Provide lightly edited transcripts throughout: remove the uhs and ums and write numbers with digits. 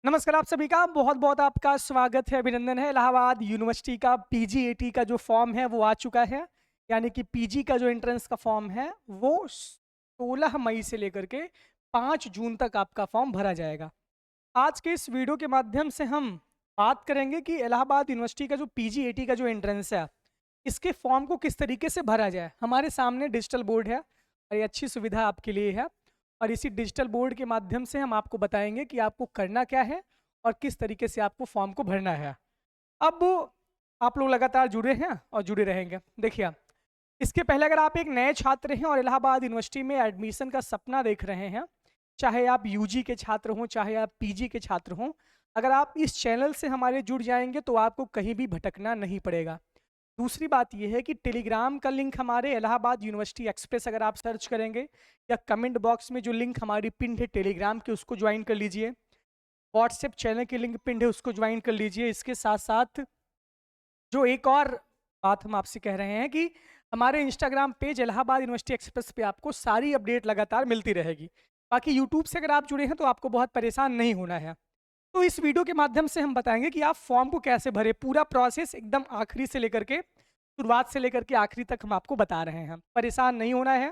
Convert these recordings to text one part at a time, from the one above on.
नमस्कार आप सभी का बहुत बहुत आपका स्वागत है, अभिनंदन है। इलाहाबाद यूनिवर्सिटी का पीजीएटी का जो फॉर्म है वो आ चुका है। यानी कि पीजी का जो एंट्रेंस का फॉर्म है वो 16 मई से लेकर के 5 जून तक आपका फॉर्म भरा जाएगा। आज के इस वीडियो के माध्यम से हम बात करेंगे कि इलाहाबाद यूनिवर्सिटी का जो पीजीएटी का जो एंट्रेंस है इसके फॉर्म को किस तरीके से भरा जाए। हमारे सामने डिजिटल बोर्ड है और ये अच्छी सुविधा आपके लिए है, और इसी डिजिटल बोर्ड के माध्यम से हम आपको बताएंगे कि आपको करना क्या है और किस तरीके से आपको फॉर्म को भरना है। अब आप लोग लगातार जुड़े हैं और जुड़े रहेंगे। देखिए, इसके पहले अगर आप एक नए छात्र हैं और इलाहाबाद यूनिवर्सिटी में एडमिशन का सपना देख रहे हैं, चाहे आप यूजी के छात्र हों चाहे आप पीजी के छात्र हों, अगर आप इस चैनल से हमारे जुड़ जाएंगे तो आपको कहीं भी भटकना नहीं पड़ेगा। दूसरी बात यह है कि टेलीग्राम का लिंक हमारे इलाहाबाद यूनिवर्सिटी एक्सप्रेस अगर आप सर्च करेंगे या कमेंट बॉक्स में जो लिंक हमारी पिन है टेलीग्राम के उसको ज्वाइन कर लीजिए। व्हाट्सएप चैनल की लिंक पिन है उसको ज्वाइन कर लीजिए। इसके साथ साथ जो एक और बात हम आपसे कह रहे हैं कि हमारे Instagram page Allahabad university express पे आपको सारी अपडेट लगातार मिलती रहेगी। बाकी यूट्यूब से अगर आप जुड़े हैं तो आपको बहुत परेशान नहीं होना है। तो इस वीडियो के माध्यम से हम बताएंगे कि आप फॉर्म को कैसे भरें, पूरा प्रोसेस एकदम आखिरी से लेकर के शुरुआत से लेकर के आखिरी तक हम आपको बता रहे हैं। परेशान नहीं होना है,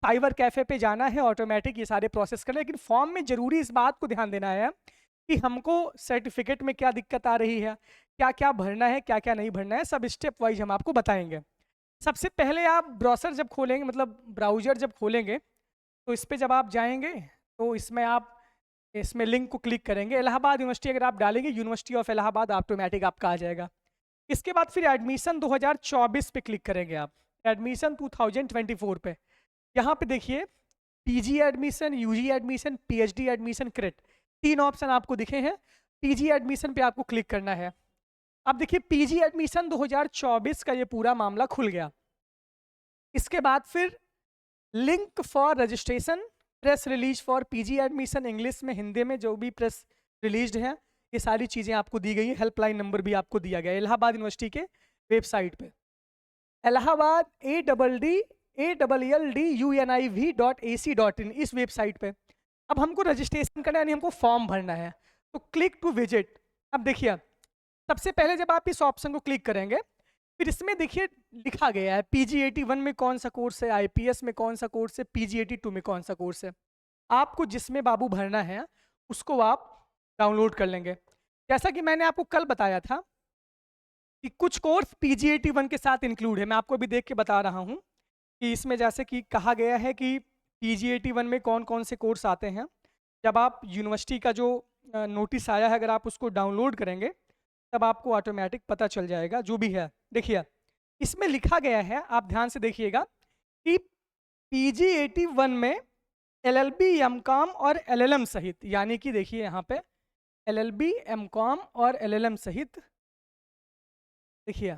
साइबर कैफे पे जाना है, ऑटोमेटिक ये सारे प्रोसेस करना है। लेकिन फॉर्म में जरूरी इस बात को ध्यान देना है कि हमको सर्टिफिकेट में क्या दिक्कत आ रही है, क्या क्या भरना है, क्या क्या नहीं भरना है, सब स्टेप वाइज हम आपको बताएंगे। सबसे पहले आप ब्राउज़र जब खोलेंगे, मतलब ब्राउज़र जब खोलेंगे, तो इस पे जब आप जाएंगे तो इसमें लिंक को क्लिक करेंगे। इलाहाबाद यूनिवर्सिटी अगर आप डालेंगे यूनिवर्सिटी ऑफ इलाहाबाद, ऑटोमेटिक आपका आ जाएगा। इसके बाद फिर एडमिशन 2024 पे क्लिक करेंगे आप, एडमिशन 2024 पे। यहाँ पे देखिए PG admission, UG admission, PhD admission, credit, तीन ऑप्शन आपको दिखे हैं। पीजी एडमिशन पे आपको क्लिक करना है। अब देखिए पीजी एडमिशन 2024 का ये पूरा मामला खुल गया। इसके बाद फिर link for registration, press release for PG admission, English में हिंदी में जो भी प्रेस रिलीज्ड है ये सारी चीज़ें आपको दी गई हैं। हेल्पलाइन नंबर भी आपको दिया गया है इलाहाबाद यूनिवर्सिटी के वेबसाइट पे, इलाहाबाद ALLDUNIV.AC.in, इस वेबसाइट पे। अब हमको रजिस्ट्रेशन करना है, यानी हमको फॉर्म भरना है, तो क्लिक टू विजिट। अब देखिए सबसे पहले जब आप इस ऑप्शन को क्लिक करेंगे फिर इसमें देखिए लिखा गया है PG81 में कौन सा कोर्स है, IPS में कौन सा कोर्स है, PG82 में कौन सा कोर्स है। आपको जिसमें बाबू भरना है उसको आप डाउनलोड कर लेंगे। जैसा कि मैंने आपको कल बताया था कि कुछ कोर्स PG81 के साथ इंक्लूड है, मैं आपको अभी देख के बता रहा हूँ कि इसमें जैसे कि कहा गया है कि PG81 में कौन कौन से कोर्स आते हैं। जब आप यूनिवर्सिटी का जो नोटिस आया है अगर आप उसको डाउनलोड करेंगे तब आपको ऑटोमेटिक पता चल जाएगा जो भी है। देखिए इसमें लिखा गया है, आप ध्यान से देखिएगा कि PG81 में LLB, MCOM और LLM सहित, यानी कि देखिए यहाँ पे LLB, MCOM और LLM सहित, देखिए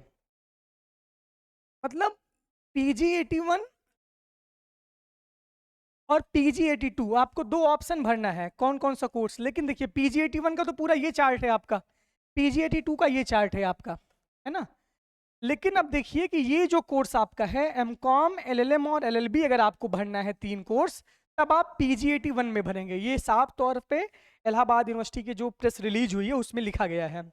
मतलब PG81 और PG82 आपको दो ऑप्शन भरना है कौन कौन सा कोर्स। लेकिन देखिए PG81 का तो पूरा ये चार्ट है आपका, PG82 का ये चार्ट है आपका, है ना। लेकिन अब देखिए कि ये जो कोर्स आपका है MCOM, LLM और LLB, अगर आपको भरना है तीन कोर्स तब आप PG81 में भरेंगे। ये साफ तौर पे इलाहाबाद यूनिवर्सिटी की जो प्रेस रिलीज हुई है उसमें लिखा गया है।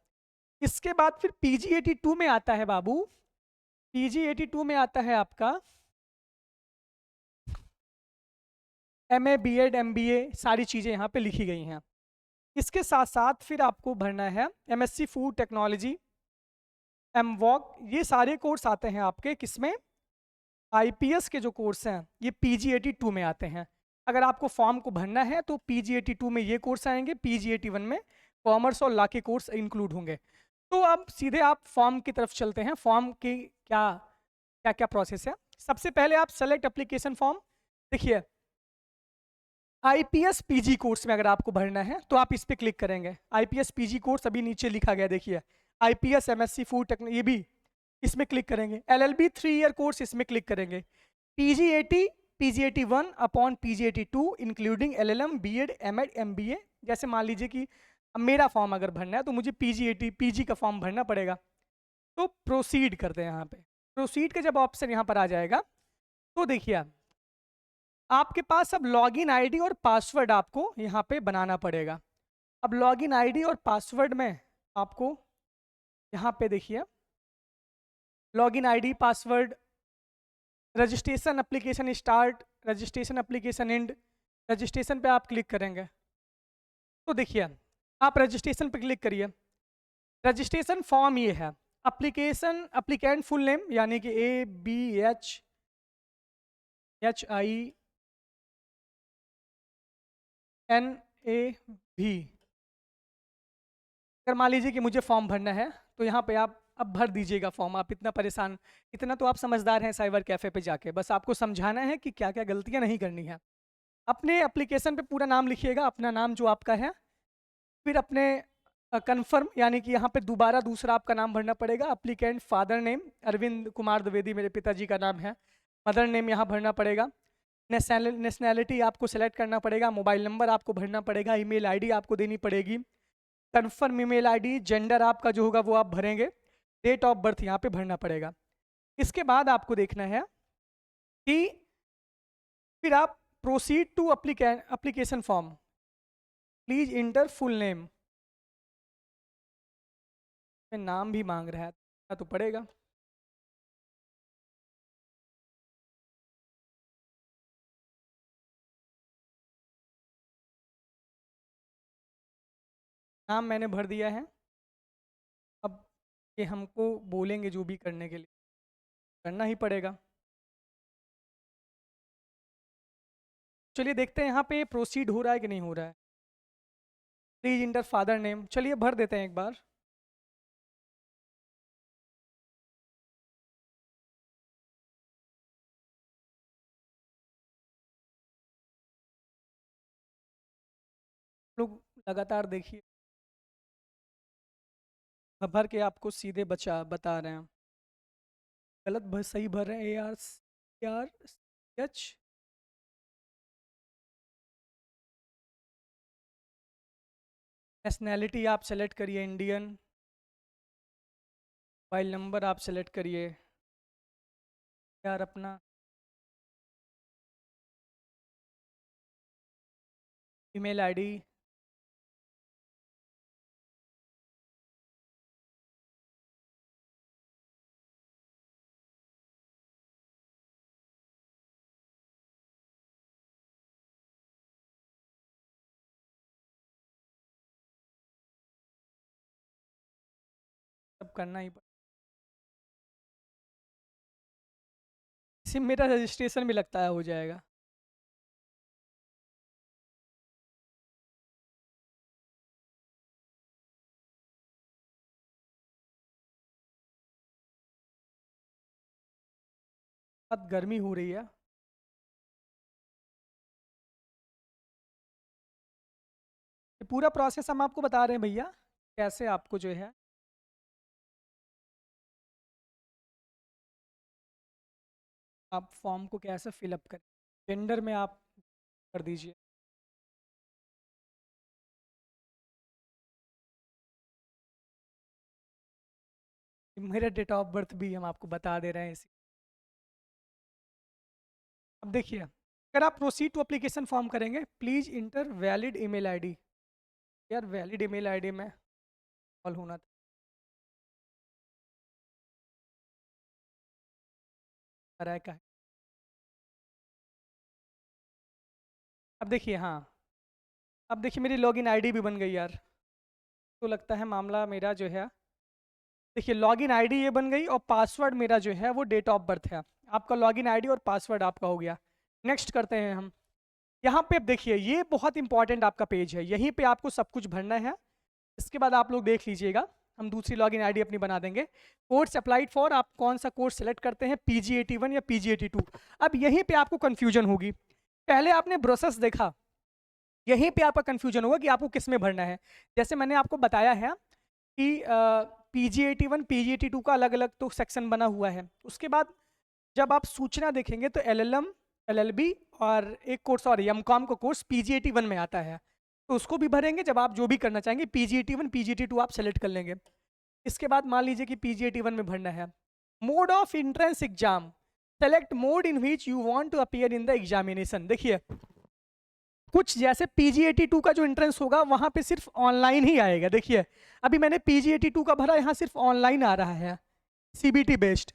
इसके बाद फिर PG82 में आता है बाबू, PG82 में आता है आपका MA, BEd, MBA, सारी चीज़ें यहाँ पे लिखी गई हैं। इसके साथ साथ फिर आपको भरना है MSc फूड टेक्नोलॉजी, MWOC, ये सारे कोर्स आते हैं आपके किसमें, IPS के जो कोर्स हैं ये PG82 में आते हैं। अगर आपको फॉर्म को भरना है तो PG82 में ये कोर्स आएंगे, PG81 में कॉमर्स और लॉ के कोर्स इंक्लूड होंगे। तो अब सीधे आप फॉर्म की तरफ चलते हैं। फॉर्म की क्या क्या क्या प्रोसेस है। सबसे पहले आप सेलेक्ट एप्लीकेशन फॉर्म, देखिए IPS PG कोर्स में अगर आपको भरना है तो आप इस पर क्लिक करेंगे। IPS PG कोर्स अभी नीचे लिखा गया, देखिए IPS MSc फूड टेक्नोलॉजी, ये भी इसमें क्लिक करेंगे। LLB 3 ईयर कोर्स इसमें क्लिक करेंगे। PG80, PG81 upon PG82 including LLM, BEd, MEd, MBA। जैसे मान लीजिए कि अब मेरा फॉर्म अगर भरना है तो मुझे PG80 PG का फॉर्म भरना पड़ेगा, तो प्रोसीड करते हैं। यहाँ पे प्रोसीड का जब ऑप्शन यहाँ पर आ जाएगा तो देखिए आपके पास अब लॉगिन आईडी और पासवर्ड आपको यहाँ पे बनाना पड़ेगा। अब लॉगिन आईडी और पासवर्ड में आपको यहाँ पे देखिए login ID password, registration application start, registration application and, registration पे आप क्लिक करेंगे तो देखिए आप रजिस्ट्रेशन पे क्लिक करिए। रजिस्ट्रेशन फॉर्म ये है, एप्लीकेशन एप्लीकेंट फुल नेम यानी कि ABHINAV। अगर मान लीजिए कि मुझे फॉर्म भरना है तो यहाँ पे आप अब भर दीजिएगा फॉर्म। आप इतना परेशान, इतना तो आप समझदार हैं साइबर कैफ़े पे जाके, बस आपको समझाना है कि क्या क्या गलतियाँ नहीं करनी है। अपने एप्लीकेशन पे पूरा नाम लिखिएगा, अपना नाम जो आपका है, फिर अपने कन्फर्म यानी कि यहाँ पे दोबारा दूसरा आपका नाम भरना पड़ेगा। Applicant father name Arvind Kumar Dwivedi मेरे पिताजी का नाम है, मदर नेम यहाँ भरना पड़ेगा, नेशनैलिटी आपको सेलेक्ट करना पड़ेगा, मोबाइल नंबर आपको भरना पड़ेगा, ईमेल आईडी आपको देनी पड़ेगी, कन्फर्म ईमेल आईडी, जेंडर आपका जो होगा वो आप भरेंगे, डेट ऑफ बर्थ यहाँ पे भरना पड़ेगा। इसके बाद आपको देखना है कि फिर आप proceed to application form, please enter full name. नाम भी मांग रहा है तो पड़ेगा। नाम मैंने भर दिया है। अब ये हमको बोलेंगे जो भी करने के लिए करना ही पड़ेगा। चलिए देखते हैं यहाँ पे प्रोसीड हो रहा है कि नहीं हो रहा है। प्लीज इंटर फादर नेम, चलिए भर देते हैं एक बार। लोग लगातार देखिए, भर के आपको सीधे बता रहे हैं। गलत भर सही भर रहे हैं। ARCH नेशनैलिटी आप सेलेक्ट करिए इंडियन, मोबाइल नंबर आप सेलेक्ट करिए यार अपना, ईमेल आईडी, सब करना ही इसी में मेरा रजिस्ट्रेशन भी लगता है हो जाएगा। बहुत गर्मी हो रही है। ये पूरा प्रोसेस हम आपको बता रहे हैं भैया, कैसे आपको जो है आप फॉर्म को कैसे फिलअप करें। जेंडर में आप कर दीजिए, मेरा डेट ऑफ बर्थ भी हम आपको बता दे रहे हैं इसी। अब देखिए अगर आप प्रोसीड टू एप्लीकेशन फॉर्म करेंगे, please inter valid email ID. यार वैलिड ईमेल आईडी में कॉल होना था, तरह का है। अब देखिए, हाँ अब देखिए मेरी लॉगिन आईडी भी बन गई यार। तो लगता है मामला मेरा जो है, देखिए लॉगिन आईडी ये बन गई और पासवर्ड मेरा जो है वो डेट ऑफ बर्थ है। आपका लॉगिन आईडी और पासवर्ड आपका हो गया। नेक्स्ट करते हैं हम। यहाँ पे अब देखिए ये बहुत इंपॉर्टेंट आपका पेज है, यहीं पे आपको सब कुछ भरना है। इसके बाद आप लोग देख लीजिएगा, हम दूसरी लॉगिन आईडी अपनी बना देंगे। कोर्स अप्लाइड फॉर, आप कौन सा कोर्स सेलेक्ट करते हैं, PG81 या PG82। अब यहीं पे आपको कन्फ्यूजन होगी। पहले आपने प्रोसेस देखा, यहीं पे आपका कन्फ्यूजन होगा कि आपको किस में भरना है। जैसे मैंने आपको बताया है कि PG81 PG82 का अलग अलग तो सेक्शन बना हुआ है। उसके बाद जब आप सूचना देखेंगे तो LLM LLB और एक कोर्स और MCOM का कोर्स PG81 में आता है, तो उसको भी भरेंगे। जब आप जो भी करना चाहेंगे PG81 PG82 आप सेलेक्ट कर लेंगे। इसके बाद मान लीजिए कि PG81 में भरना है। Mode of entrance exam, select mode in which you want to appear in the examination. देखिए कुछ जैसे PG82 का जो एंट्रेंस होगा वहां पे सिर्फ ऑनलाइन ही आएगा। देखिए अभी मैंने PG82 का भरा, यहाँ सिर्फ ऑनलाइन आ रहा है CBT बेस्ड।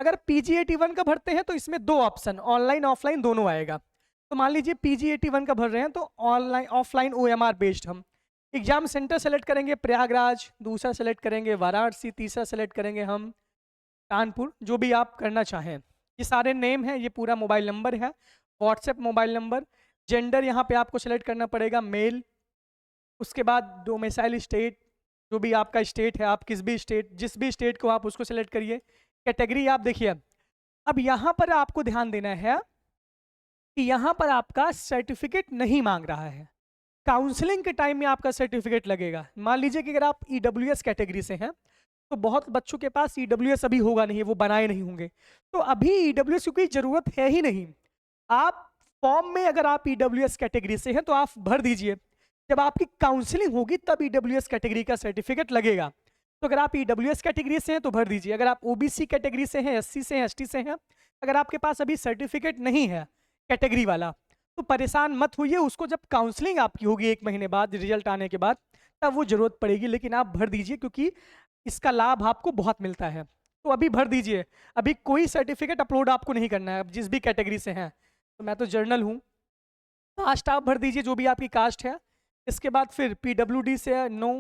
अगर PG81 का भरते हैं तो इसमें दो ऑप्शन, ऑनलाइन ऑफलाइन दोनों आएगा। तो मान लीजिए PG81 का भर रहे हैं तो ऑनलाइन ऑफलाइन OMR बेस्ड हम एग्जाम सेंटर सेलेक्ट करेंगे प्रयागराज, दूसरा सेलेक्ट करेंगे वाराणसी, तीसरा सेलेक्ट करेंगे हम कानपुर, जो भी आप करना चाहें। ये सारे नेम हैं, ये पूरा मोबाइल नंबर है, व्हाट्सएप मोबाइल नंबर। जेंडर यहाँ पे आपको सेलेक्ट करना पड़ेगा मेल। उसके बाद डोमिसाइल स्टेट, जो भी आपका स्टेट है, आप किस भी स्टेट, जिस भी स्टेट को आप उसको सेलेक्ट करिए। कैटेगरी आप देखिए, अब यहाँ पर आपको ध्यान देना है कि यहाँ पर आपका सर्टिफिकेट नहीं मांग रहा है। काउंसलिंग के टाइम में आपका सर्टिफिकेट लगेगा। मान लीजिए कि अगर आप EWS कैटेगरी से हैं तो बहुत बच्चों के पास EWS अभी होगा नहीं, वो बनाए नहीं होंगे, तो अभी EWS की जरूरत है ही नहीं। आप फॉर्म में अगर आप EWS कैटेगरी से हैं तो आप भर दीजिए, जब आपकी काउंसलिंग होगी तब EWS कैटेगरी का सर्टिफिकेट लगेगा। तो अगर आप EWS कैटेगरी से हैं तो भर दीजिए। अगर आप OBC कैटेगरी से हैं, SC से हैं, ST से हैं, अगर आपके पास अभी सर्टिफिकेट नहीं है कैटेगरी वाला तो परेशान मत होइए, उसको जब काउंसलिंग आपकी होगी 1 महीने बाद रिजल्ट आने के बाद तब वो जरूरत पड़ेगी, लेकिन आप भर दीजिए क्योंकि इसका लाभ आपको बहुत मिलता है। तो अभी भर दीजिए, अभी कोई सर्टिफिकेट अपलोड आपको नहीं करना है, अब जिस भी कैटेगरी से हैं। तो मैं तो जर्नल हूँ, कास्ट आप भर दीजिए जो भी आपकी कास्ट है। इसके बाद फिर PWD से है नो,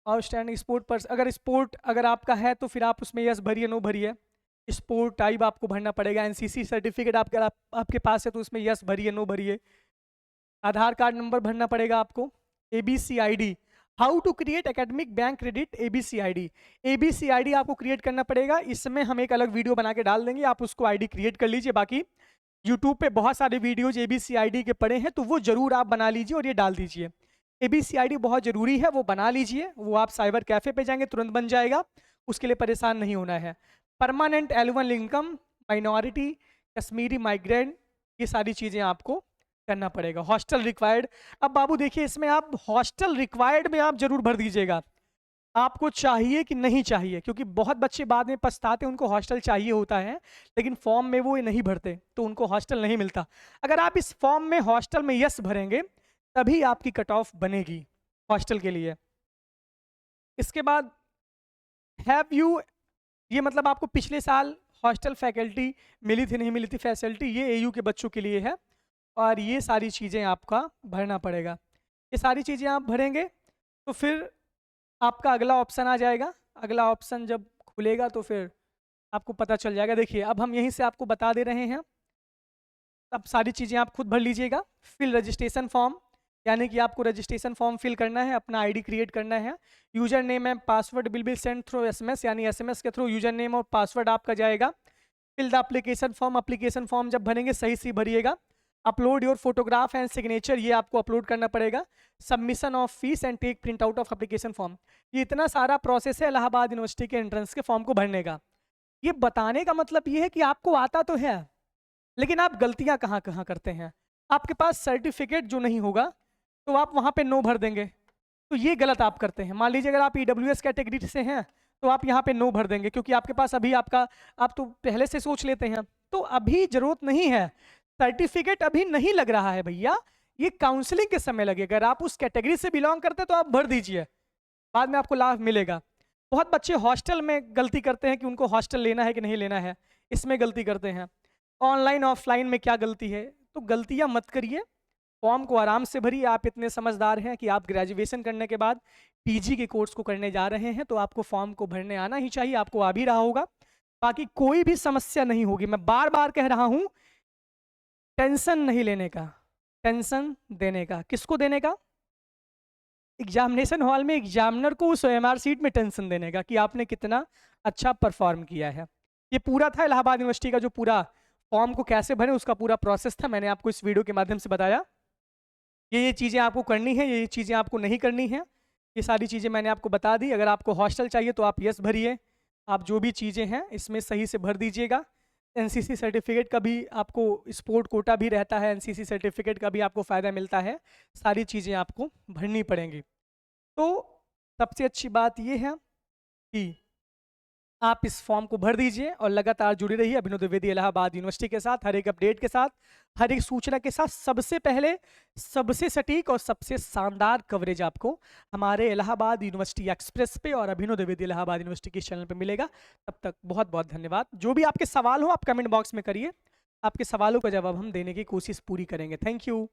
आउटस्टैंडिंग स्पोर्ट पर अगर स्पोर्ट अगर आपका है तो फिर आप उसमें यस भरिए, नो भरिए। स्पोर्ट टाइप आपको भरना पड़ेगा। NCC सर्टिफिकेट आपके पास है तो उसमें यस भरिए, नो भरिए। आधार कार्ड नंबर भरना पड़ेगा आपको। ABC ID, how to create academic bank credit ABC ID। ABC ID आपको क्रिएट करना पड़ेगा, इसमें हम एक अलग वीडियो बना के डाल देंगे, आप उसको ID क्रिएट कर लीजिए। बाकी यूट्यूब पे बहुत सारे वीडियोज ABC ID के पड़े हैं, तो वो जरूर आप बना लीजिए और ये डाल दीजिए। ABC ID बहुत जरूरी है, वो बना लीजिए, वो आप साइबर कैफे पे जाएंगे तुरंत बन जाएगा, उसके लिए परेशान नहीं होना है। Permanent L1 income, minority, Kashmiri migrant, ये सारी चीज़ें आपको करना पड़ेगा। हॉस्टल रिक्वायर्ड, अब बाबू देखिए इसमें आप हॉस्टल रिक्वायर्ड में आप जरूर भर दीजिएगा, आपको चाहिए कि नहीं चाहिए, क्योंकि बहुत बच्चे बाद में पछताते हैं, उनको हॉस्टल चाहिए होता है लेकिन फॉर्म में वो नहीं भरते तो उनको हॉस्टल नहीं मिलता। अगर आप इस फॉर्म में हॉस्टल में यस भरेंगे तभी आपकी कट ऑफ बनेगी हॉस्टल के लिए। इसके बाद हैव यू, ये मतलब आपको पिछले साल हॉस्टल फैकल्टी मिली थी नहीं मिली थी फैसिलिटी, ये AU के बच्चों के लिए है और ये सारी चीज़ें आपका भरना पड़ेगा। ये सारी चीज़ें आप भरेंगे तो फिर आपका अगला ऑप्शन आ जाएगा। अगला ऑप्शन जब खुलेगा तो फिर आपको पता चल जाएगा। देखिए अब हम यहीं से आपको बता दे रहे हैं, अब सारी चीज़ें आप खुद भर लीजिएगा। फिल रजिस्ट्रेशन फॉर्म, यानी कि आपको रजिस्ट्रेशन फॉर्म फिल करना है, अपना ID क्रिएट करना है। User name and password will be send through SMS, यानी SMS के थ्रू यूजर नेम और पासवर्ड आपका जाएगा। Fill the application form, application form जब भरेंगे सही से भरिएगा। Upload your photograph and signature, ये आपको अपलोड करना पड़ेगा। Submission of fees and take print out of application form, ये इतना सारा प्रोसेस है इलाहाबाद यूनिवर्सिटी के एंट्रेंस के फॉर्म को भरने का। ये बताने का मतलब ये है कि आपको आता तो है लेकिन आप गलतियां कहाँ कहाँ करते हैं। आपके पास सर्टिफिकेट जो नहीं होगा तो आप वहाँ पे नो भर देंगे, तो ये गलत आप करते हैं। मान लीजिए अगर आप EWS कैटेगरी से हैं तो आप यहाँ पे नो भर देंगे क्योंकि आपके पास अभी आपका, आप तो पहले से सोच लेते हैं, तो अभी जरूरत नहीं है, सर्टिफिकेट अभी नहीं लग रहा है भैया, ये काउंसलिंग के समय लगेगा। अगर आप उस कैटेगरी से बिलोंग करते हैं तो आप भर दीजिए, बाद में आपको लाभ मिलेगा। बहुत बच्चे हॉस्टल में गलती करते हैं कि उनको हॉस्टल लेना है कि नहीं लेना है, इसमें गलती करते हैं। ऑनलाइन ऑफलाइन में क्या गलती है, तो गलतियां मत करिए, फॉर्म को आराम से भरिए। आप इतने समझदार हैं कि आप ग्रेजुएशन करने के बाद PG के कोर्स को करने जा रहे हैं, तो आपको फॉर्म को भरने आना ही चाहिए, आपको आ भी रहा होगा। बाकी कोई भी समस्या नहीं होगी। मैं बार बार कह रहा हूं, टेंशन नहीं लेने का, टेंशन देने का। किसको देने का? एग्जामिनेशन हॉल में एग्जामिनर को उस OMR सीट में टेंशन देने का कि आपने कितना अच्छा परफॉर्म किया है। ये पूरा था इलाहाबाद यूनिवर्सिटी का जो पूरा फॉर्म को कैसे भरें उसका पूरा प्रोसेस था, मैंने आपको इस वीडियो के माध्यम से बताया। ये चीज़ें आपको करनी है, ये चीज़ें आपको नहीं करनी है, ये सारी चीज़ें मैंने आपको बता दी। अगर आपको हॉस्टल चाहिए तो आप यस भरिए, आप जो भी चीज़ें हैं इसमें सही से भर दीजिएगा। NCC सर्टिफिकेट का भी आपको, स्पोर्ट कोटा भी रहता है, NCC सर्टिफिकेट का भी आपको फ़ायदा मिलता है, सारी चीज़ें आपको भरनी पड़ेंगी। तो सबसे अच्छी बात ये है कि आप इस फॉर्म को भर दीजिए और लगातार जुड़ी रहिए अभिनव द्विवेदी इलाहाबाद यूनिवर्सिटी के साथ, हर एक अपडेट के साथ, हर एक सूचना के साथ। सबसे पहले, सबसे सटीक और सबसे शानदार कवरेज आपको हमारे इलाहाबाद यूनिवर्सिटी एक्सप्रेस पे और अभिनव द्विवेदी इलाहाबाद यूनिवर्सिटी के चैनल पे मिलेगा। तब तक बहुत बहुत धन्यवाद। जो भी आपके सवाल हो आप कमेंट बॉक्स में करिए, आपके सवालों का जवाब हम देने की कोशिश पूरी करेंगे। Thank you.